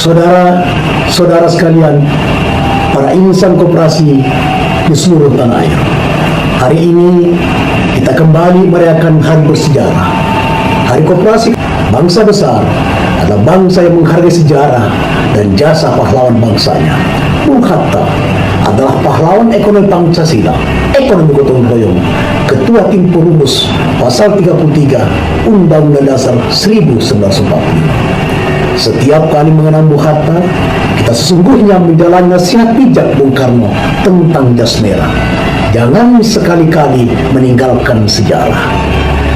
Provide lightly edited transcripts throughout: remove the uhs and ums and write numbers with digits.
Saudara-saudara sekalian, para insan koperasi di seluruh tanah air. Hari ini kita kembali merayakan hari bersejarah. Hari koperasi. Bangsa besar adalah bangsa yang menghargai sejarah dan jasa pahlawan bangsanya. Bung Hatta adalah pahlawan ekonomi Pancasila, ekonomi gotong royong, ketua tim perumus pasal 33 Undang-Undang Dasar 1945. Setiap kali mengenang Bung Hatta, kita sesungguhnya menjalani nasihat bijak Bung Karno tentang jas merah. Jangan sekali-kali meninggalkan sejarah.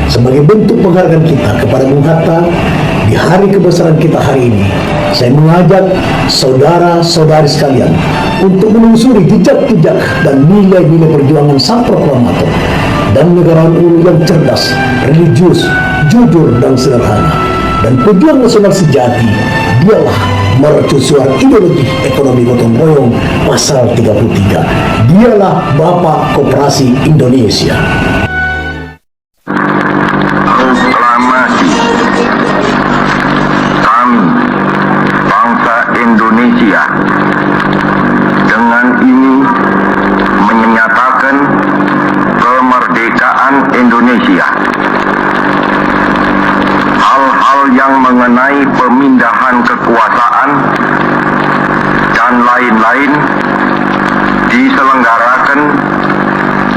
Sebagai bentuk penghargaan kita kepada Bung Hatta, di hari kebesaran kita hari ini, saya mengajak saudara-saudari sekalian untuk menelusuri jejak-jejak dan nilai-nilai perjuangan sang proklamator dan negarawan ulu yang cerdas, religius, jujur, dan sederhana. Dan pejuang nasional sejati, dialah mercusuar ideologi ekonomi gotong royong pasal 33. Dialah Bapak Koperasi Indonesia. Proklamasi kami, bangsa Indonesia, dengan ini menyatakan kemerdekaan Indonesia. Hal-hal yang mengenai pemindahan kekuasaan dan lain-lain diselenggarakan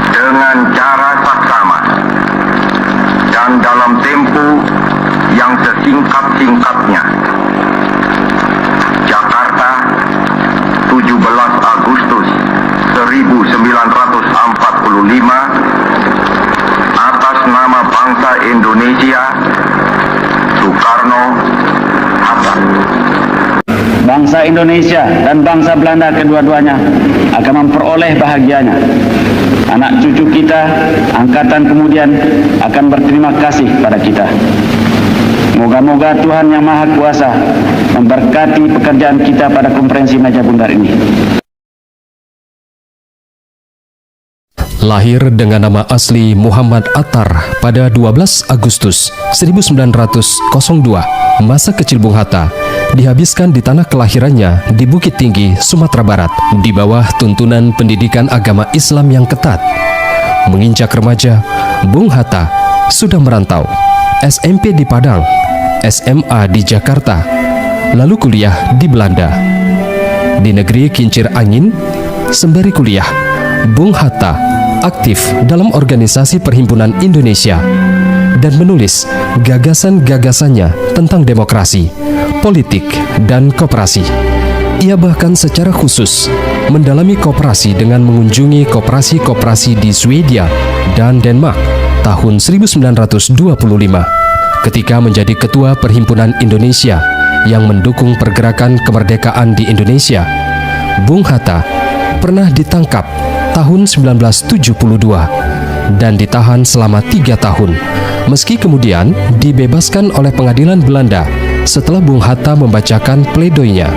dengan cara saksama dan dalam tempo yang sesingkat-singkatnya. Jakarta, 17 Agustus 1945, atas nama bangsa Indonesia, Soekarno Hatta. Bangsa Indonesia dan bangsa Belanda kedua-duanya akan memperoleh bahagianya. Anak cucu kita, angkatan kemudian akan berterima kasih pada kita. Moga-moga Tuhan Yang Maha Kuasa memberkati pekerjaan kita pada konferensi meja bundar ini. Lahir dengan nama asli Muhammad Attar pada 12 Agustus 1902, masa kecil Bung Hatta dihabiskan di tanah kelahirannya di Bukit Tinggi, Sumatera Barat, di bawah tuntunan pendidikan agama Islam yang ketat. Menginjak remaja, Bung Hatta sudah merantau, SMP di Padang, SMA di Jakarta, lalu kuliah di Belanda. Di negeri kincir angin, sembari kuliah, Bung Hatta aktif dalam organisasi Perhimpunan Indonesia dan menulis gagasan-gagasannya tentang demokrasi, politik, dan koperasi. Ia bahkan secara khusus mendalami koperasi dengan mengunjungi koperasi-koperasi di Swedia dan Denmark tahun 1925 ketika menjadi Ketua Perhimpunan Indonesia yang mendukung pergerakan kemerdekaan di Indonesia. Bung Hatta pernah ditangkap tahun 1972 dan ditahan selama 3 tahun, meski kemudian dibebaskan oleh pengadilan Belanda setelah Bung Hatta membacakan pledoinya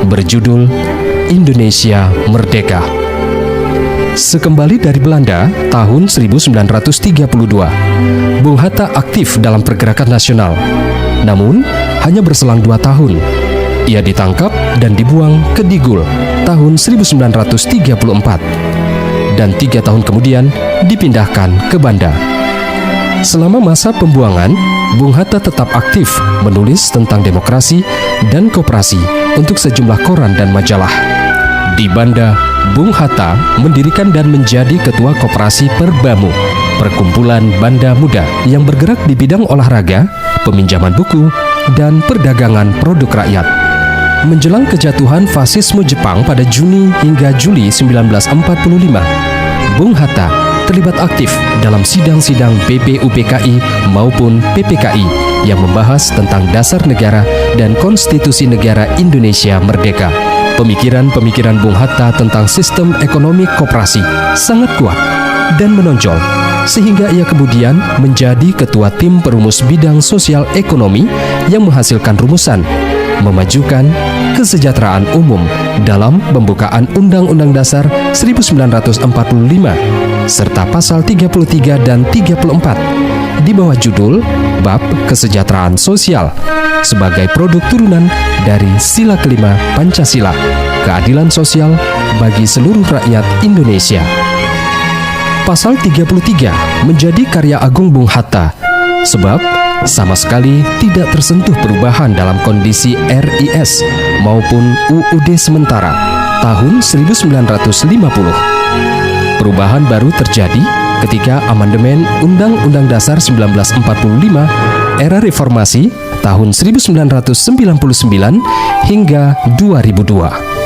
berjudul Indonesia Merdeka. Sekembali dari Belanda tahun 1932, Bung Hatta aktif dalam pergerakan nasional. Namun, hanya berselang 2 tahun, ia ditangkap dan dibuang ke Digul tahun 1934. Dan 3 tahun kemudian dipindahkan ke Banda. Selama masa pembuangan, Bung Hatta tetap aktif menulis tentang demokrasi dan koperasi untuk sejumlah koran dan majalah. Di Banda, Bung Hatta mendirikan dan menjadi Ketua Koperasi Perbamu, perkumpulan Banda Muda yang bergerak di bidang olahraga, peminjaman buku, dan perdagangan produk rakyat. Menjelang kejatuhan fasisme Jepang pada Juni hingga Juli 1945, Bung Hatta terlibat aktif dalam sidang-sidang BPUPKI maupun PPKI yang membahas tentang dasar negara dan konstitusi negara Indonesia Merdeka. Pemikiran-pemikiran Bung Hatta tentang sistem ekonomi koperasi sangat kuat dan menonjol, sehingga ia kemudian menjadi ketua tim perumus bidang sosial ekonomi yang menghasilkan rumusan memajukan kesejahteraan umum dalam pembukaan Undang-Undang Dasar 1945 serta pasal 33 dan 34 di bawah judul Bab Kesejahteraan Sosial sebagai produk turunan dari sila kelima Pancasila, keadilan sosial bagi seluruh rakyat Indonesia. Pasal 33 menjadi karya agung Bung Hatta sebab sama sekali tidak tersentuh perubahan dalam kondisi RIS maupun UUD sementara tahun 1950. Perubahan baru terjadi ketika amandemen Undang-Undang Dasar 1945 era reformasi tahun 1999 hingga 2002.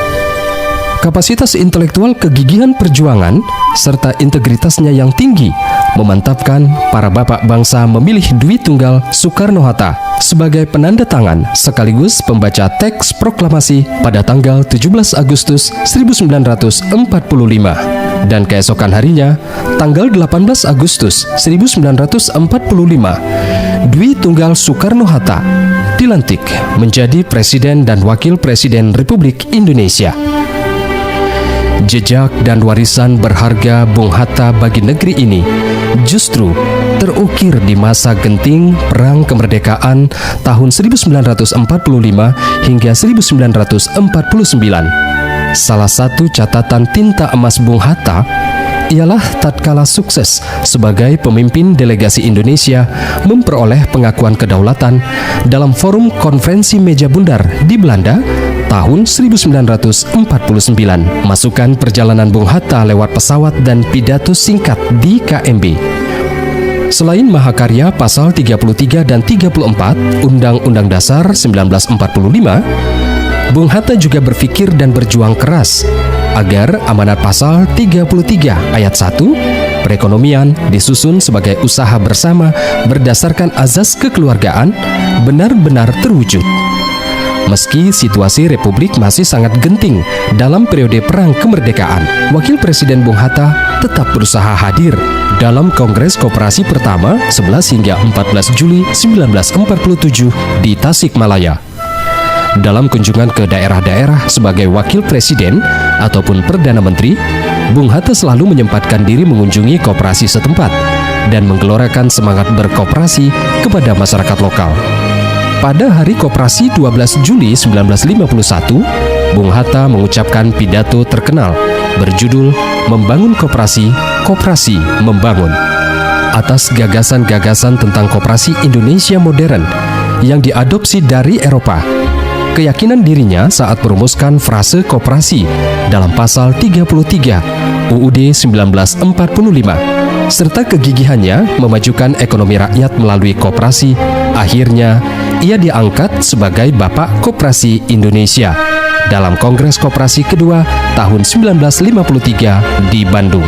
Kapasitas intelektual, kegigihan perjuangan, serta integritasnya yang tinggi memantapkan para bapak bangsa memilih Dwi Tunggal Soekarno-Hatta sebagai penanda tangan sekaligus pembaca teks proklamasi pada tanggal 17 Agustus 1945. Dan keesokan harinya, tanggal 18 Agustus 1945, Dwi Tunggal Soekarno-Hatta dilantik menjadi Presiden dan Wakil Presiden Republik Indonesia. Jejak dan warisan berharga Bung Hatta bagi negeri ini justru terukir di masa genting Perang Kemerdekaan tahun 1945 hingga 1949. Salah satu catatan tinta emas Bung Hatta ialah tatkala sukses sebagai pemimpin delegasi Indonesia memperoleh pengakuan kedaulatan dalam forum konferensi meja bundar di Belanda tahun 1949. Masukan perjalanan Bung Hatta lewat pesawat dan pidato singkat di KMB. Selain mahakarya pasal 33 dan 34 Undang-Undang Dasar 1945, Bung Hatta juga berpikir dan berjuang keras agar amanat pasal 33 ayat 1 perekonomian disusun sebagai usaha bersama berdasarkan azas kekeluargaan benar-benar terwujud. Meski situasi Republik masih sangat genting dalam periode Perang Kemerdekaan, Wakil Presiden Bung Hatta tetap berusaha hadir dalam Kongres Koperasi pertama 11 hingga 14 Juli 1947 di Tasikmalaya. Dalam kunjungan ke daerah-daerah sebagai Wakil Presiden ataupun Perdana Menteri, Bung Hatta selalu menyempatkan diri mengunjungi koperasi setempat dan menggelorakan semangat berkoperasi kepada masyarakat lokal. Pada hari Koperasi 12 Juli 1951, Bung Hatta mengucapkan pidato terkenal berjudul Membangun Koperasi, Koperasi Membangun. Atas gagasan-gagasan tentang koperasi Indonesia modern yang diadopsi dari Eropa, keyakinan dirinya saat merumuskan frase koperasi dalam pasal 33 UUD 1945 serta kegigihannya memajukan ekonomi rakyat melalui koperasi, akhirnya ia diangkat sebagai Bapak Koperasi Indonesia dalam Kongres Koperasi kedua tahun 1953 di Bandung.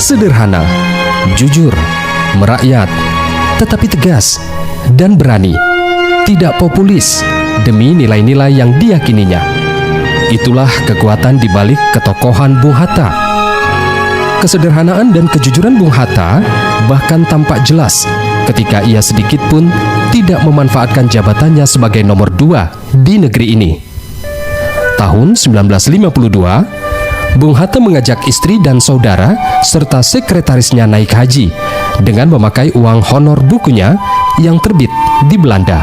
Sederhana, jujur, merakyat, tetapi tegas dan berani, tidak populis demi nilai-nilai yang diyakininya. Itulah kekuatan di balik ketokohan Bung Hatta. Kesederhanaan dan kejujuran Bung Hatta bahkan tampak jelas ketika ia sedikit pun tidak memanfaatkan jabatannya sebagai nomor 2 di negeri ini. Tahun 1952, Bung Hatta mengajak istri dan saudara serta sekretarisnya naik haji dengan memakai uang honor bukunya yang terbit di Belanda.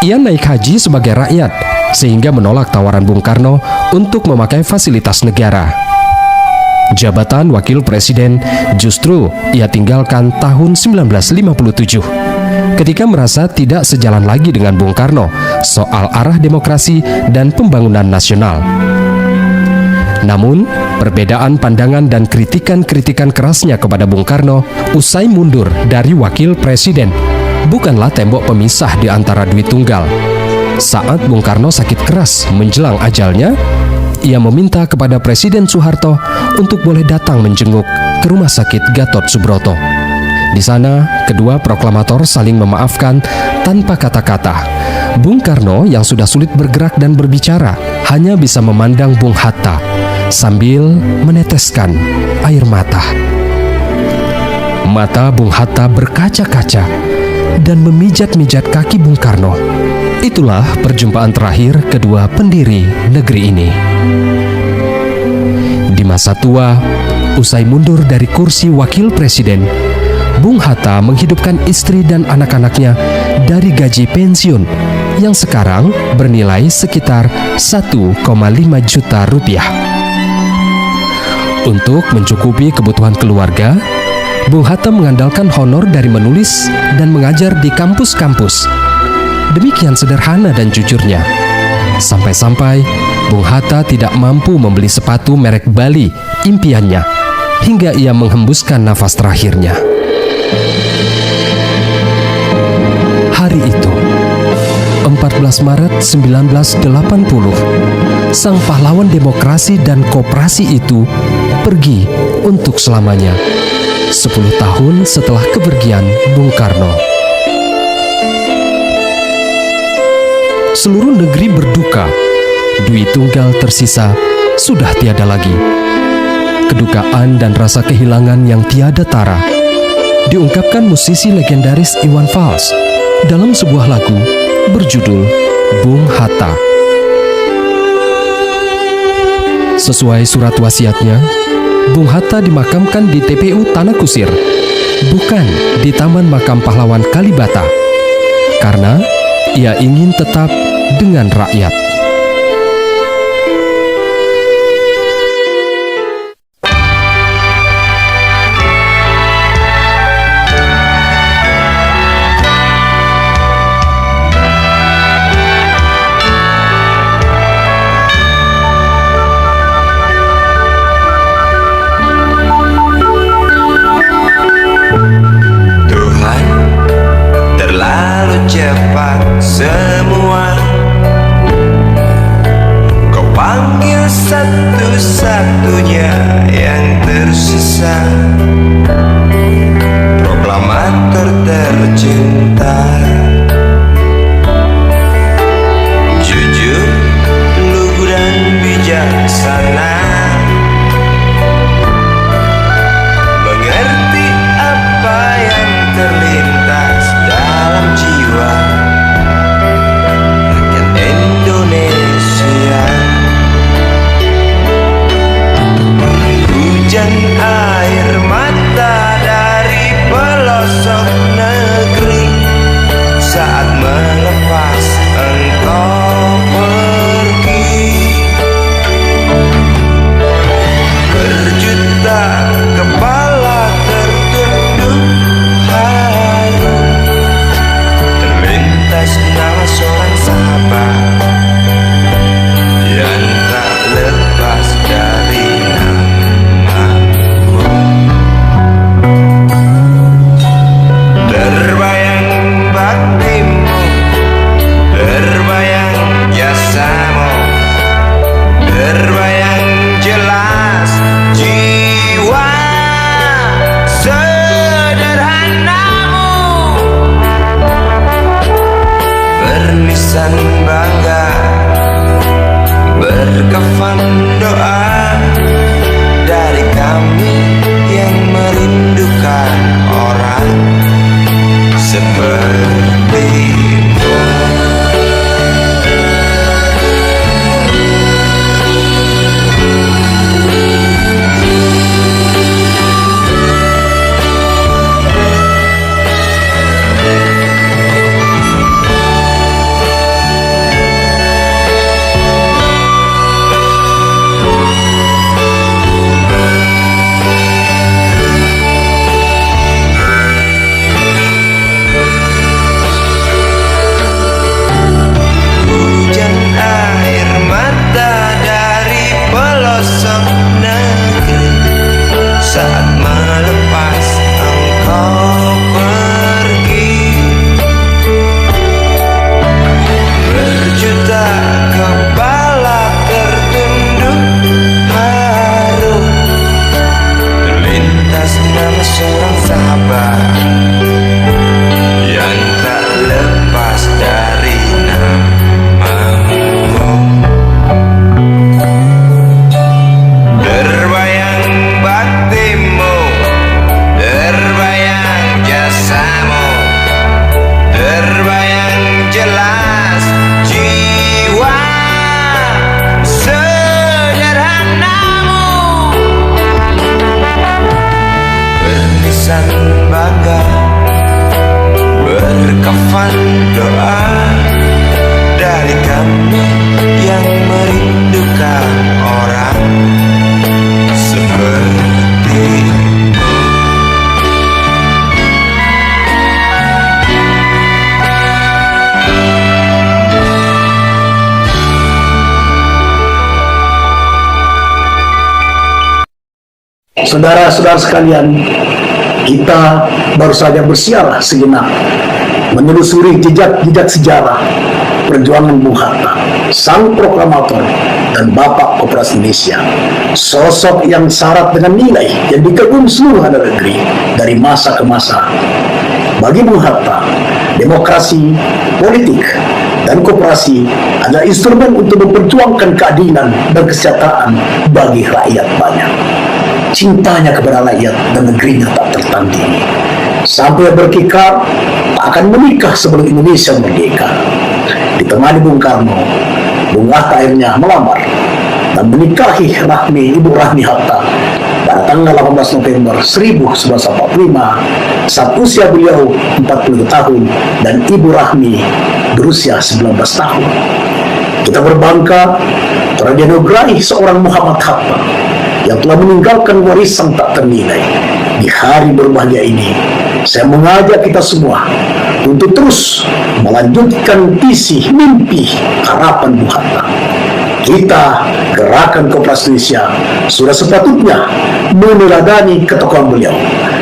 Ia naik haji sebagai rakyat sehingga menolak tawaran Bung Karno untuk memakai fasilitas negara. Jabatan Wakil Presiden justru ia tinggalkan tahun 1957 ketika merasa tidak sejalan lagi dengan Bung Karno soal arah demokrasi dan pembangunan nasional. Namun, perbedaan pandangan dan kritikan-kritikan kerasnya kepada Bung Karno usai mundur dari Wakil Presiden bukanlah tembok pemisah di antara Dwi Tunggal. Saat Bung Karno sakit keras menjelang ajalnya, ia meminta kepada Presiden Soeharto untuk boleh datang menjenguk ke Rumah Sakit Gatot Subroto. Di sana, kedua proklamator saling memaafkan tanpa kata-kata. Bung Karno yang sudah sulit bergerak dan berbicara hanya bisa memandang Bung Hatta sambil meneteskan air mata. Mata Bung Hatta berkaca-kaca dan memijat-mijat kaki Bung Karno. Itulah perjumpaan terakhir kedua pendiri negeri ini. Di masa tua, usai mundur dari kursi Wakil Presiden, Bung Hatta menghidupkan istri dan anak-anaknya dari gaji pensiun yang sekarang bernilai sekitar 1,5 juta rupiah. Untuk mencukupi kebutuhan keluarga, Bung Hatta mengandalkan honor dari menulis dan mengajar di kampus-kampus. Demikian sederhana dan jujurnya. Sampai-sampai Bung Hatta tidak mampu membeli sepatu merek Bali, impiannya, hingga ia menghembuskan nafas terakhirnya. Hari itu, 14 Maret 1980, sang pahlawan demokrasi dan koperasi itu pergi untuk selamanya, 10 tahun setelah kepergian Bung Karno. Seluruh negeri berduka. Dwi Tunggal tersisa sudah tiada lagi. Kedukaan dan rasa kehilangan yang tiada tara diungkapkan musisi legendaris Iwan Fals dalam sebuah lagu berjudul Bung Hatta. Sesuai surat wasiatnya, Bung Hatta dimakamkan di TPU Tanah Kusir, bukan di Taman Makam Pahlawan Kalibata, karena ia ingin tetap dengan rakyat. Cepat semua kau panggil satu-satunya yang tersisa, proklamator tercinta. Jujur, lugu dan bijaksana, mengerti apa yang terlintas dalam jiwa rakyat Indonesia. Hujan air mata dari pelosok negeri saat melepas engkau pergi. Berjuta kepala tertunduk haru, terlintas nama seorang sahabat yang tak lepas dari namamu. Terbayang baktimu, terbayang jasamu, terbayang jelas jiwa sederhanamu, bernisan bangga, berkafan doa dari kami yang merindukan orang sepertimu. Hujan air mata dari pelosok negeri saat melepas engkau pergi. Berjuta kepala tertunduk haru, terlintas nama seorang sahabat yang tak lepas dari namamu. Terbayang baktimu, terbayang jasamu, terbayang jelas jiwa sederhanamu, bernisan pesan bangga berkafan doa dari kami yang merindukan orang seperti. Saudara-saudara sekalian, kita baru saja bersiarah sejenak menelusuri jejak-jejak sejarah perjuangan Bung Hatta, sang proklamator dan Bapak Koperasi Indonesia, sosok yang syarat dengan nilai yang dikagumi seluruh anak negeri dari masa ke masa. Bagi Bung Hatta, demokrasi, politik, dan koperasi adalah instrumen untuk memperjuangkan keadilan dan kesejahteraan bagi rakyat banyak. Cintanya kepada rakyat dan negerinya tak tertandingi. Sampai berkikar, tak akan menikah sebelum Indonesia merdeka. Ditemani Bung Karno, Bung Hatta akhirnya melamar dan menikahi Ibu Rahmi Hatta pada tanggal 18 November 1945 saat usia beliau 40 tahun dan Ibu Rahmi berusia 19 tahun. Kita berbangga telah dianugerahi seorang Muhammad Hatta yang telah meninggalkan warisan tak ternilai. Di hari berbahagia ini, saya mengajak kita semua untuk terus melanjutkan visi, mimpi, harapan Bung Hatta. Kita, Gerakan Koperasi Indonesia, sudah sepatutnya meneladani ketokohan beliau,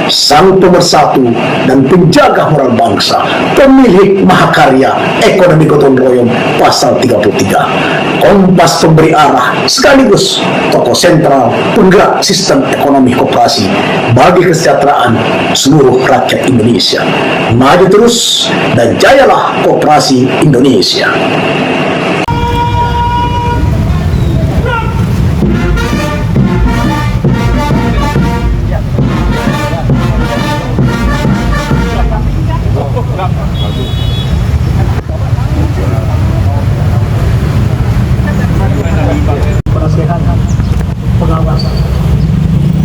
sang pemersatu dan penjaga moral bangsa, pemilik mahakarya ekonomi gotong royong pasal 33, kompas pemberi arah sekaligus tokoh sentral penggerak sistem ekonomi koperasi bagi kesejahteraan seluruh rakyat Indonesia. Maju terus dan jayalah Koperasi Indonesia. Penasehat, pengawas,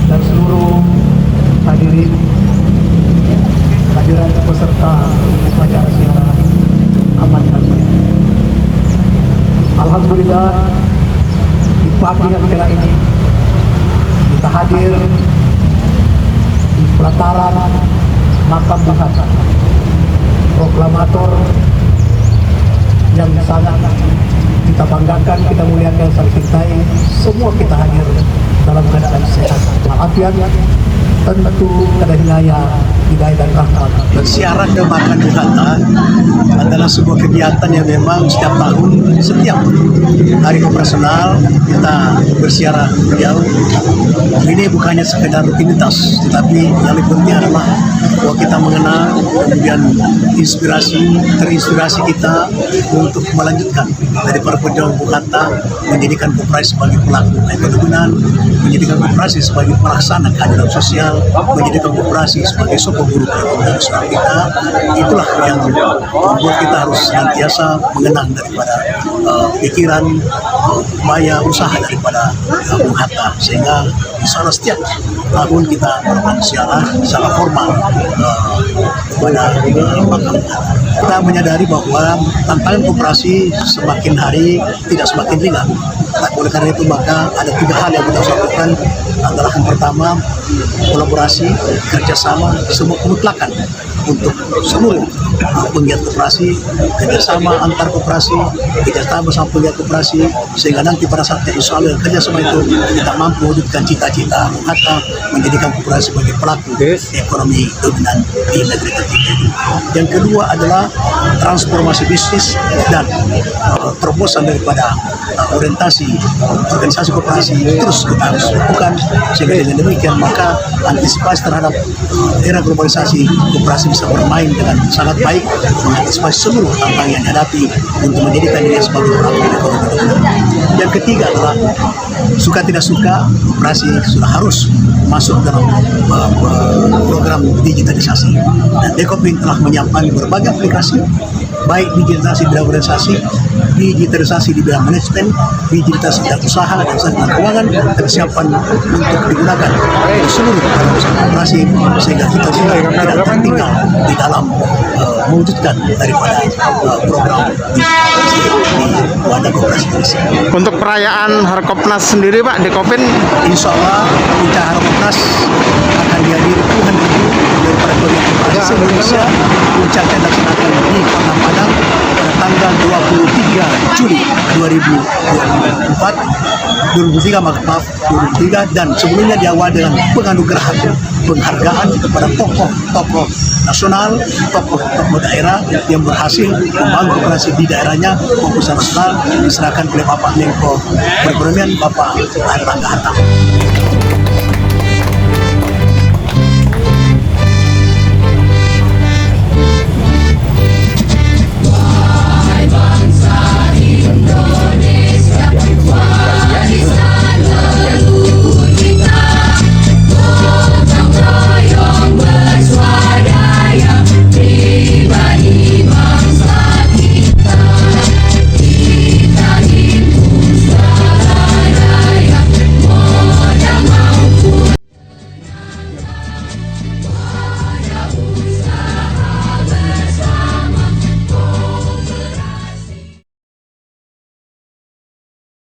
dan seluruh hadirin peserta upacara siaran aman dan sehat. Alhamdulillah, di pagi yang cerah ini kita hadir di pelataran makam Bung Hatta, proklamator yang sangat kita banggakan, kita muliakan, saling cintai. Semua kita hadir dalam keadaan sehat walafiat, tentu kedahinaya, hidayah dan rahmat. Bersiaran ke makam Bung Hatta adalah sebuah kegiatan yang memang setiap tahun, setiap hari operasional kita bersiarah beliau. Ini bukannya sekedar rutinitas, tetapi yang lebih penting adalah bahwa kita mengenal, kemudian terinspirasi kita untuk melanjutkan dari para pejuang Bung Hatta, menjadikan koperasi sebagai pelaku ekonomi, menjadikan koperasi sebagai pelaksana keadilan sosial, menjadikan koperasi sebagai sokong guru perekonomian nasional kita. Itulah yang membuat kita harus senantiasa mengenang daripada pikiran, upaya, usaha daripada Bung Hatta, sehingga insya Allah setiap tahun kita melakukan siarah secara formal kepada makam Bung Hatta. Kita menyadari bahwa tantangan koperasi semakin hari tidak semakin ringan. Oleh karena itu maka ada 3 hal yang kita harus lakukan. Adalah yang pertama, kolaborasi, kerjasama, semua kemutlakan untuk seluruh penggiat koperasi, kerjasama antar koperasi, kerjasama sama penggiat koperasi, sehingga nanti pada saat insya Allah kerjasama itu kita mampu mewujudkan cita-cita Bung Hatta menjadikan koperasi sebagai pelaku ekonomi dominan di negeri tercinta. Yang kedua adalah transformasi bisnis dan terobosan daripada orientasi organisasi koperasi terus kita harus lakukan, sehingga dengan demikian maka antisipasi terhadap era globalisasi koperasi bisa bermain dengan sangat baik, mengantisipasi seluruh tantangan yang dihadapi untuk menjadikan diri sebagai pelaku ekonomi. Yang ketiga adalah suka tidak suka koperasi sudah harus masuk dalam program digitalisasi, dan Dekopin telah menyiapkan berbagai aplikasi baik digitalisasi di bidang organisasi, digitalisasi di bidang manajemen, digitalisasi di bidang usaha dan bidang keuangan, kesiapan untuk digunakan di seluruh usaha koperasi sehingga kita tidak tertinggal di dalam mewujudkan daripada program di wadah koperasi Indonesia. Untuk perayaan Harkopnas sendiri Pak di Kopin, Insya Allah puncak Harkopnas akan dihadiri puluhan ribu daripada pegiat koperasi Indonesia. Puncaknya dilaksanakan di Kota Padang pada tanggal 23 Juli 2023 dan sebelumnya diawali dengan penganugerahan penghargaan kepada tokoh-tokoh nasional, tokoh-tokoh daerah yang berhasil membangun koperasi di daerahnya maupun secara nasional diserahkan oleh Bapak Menko Perekonomian Bapak Airlangga Hartarto.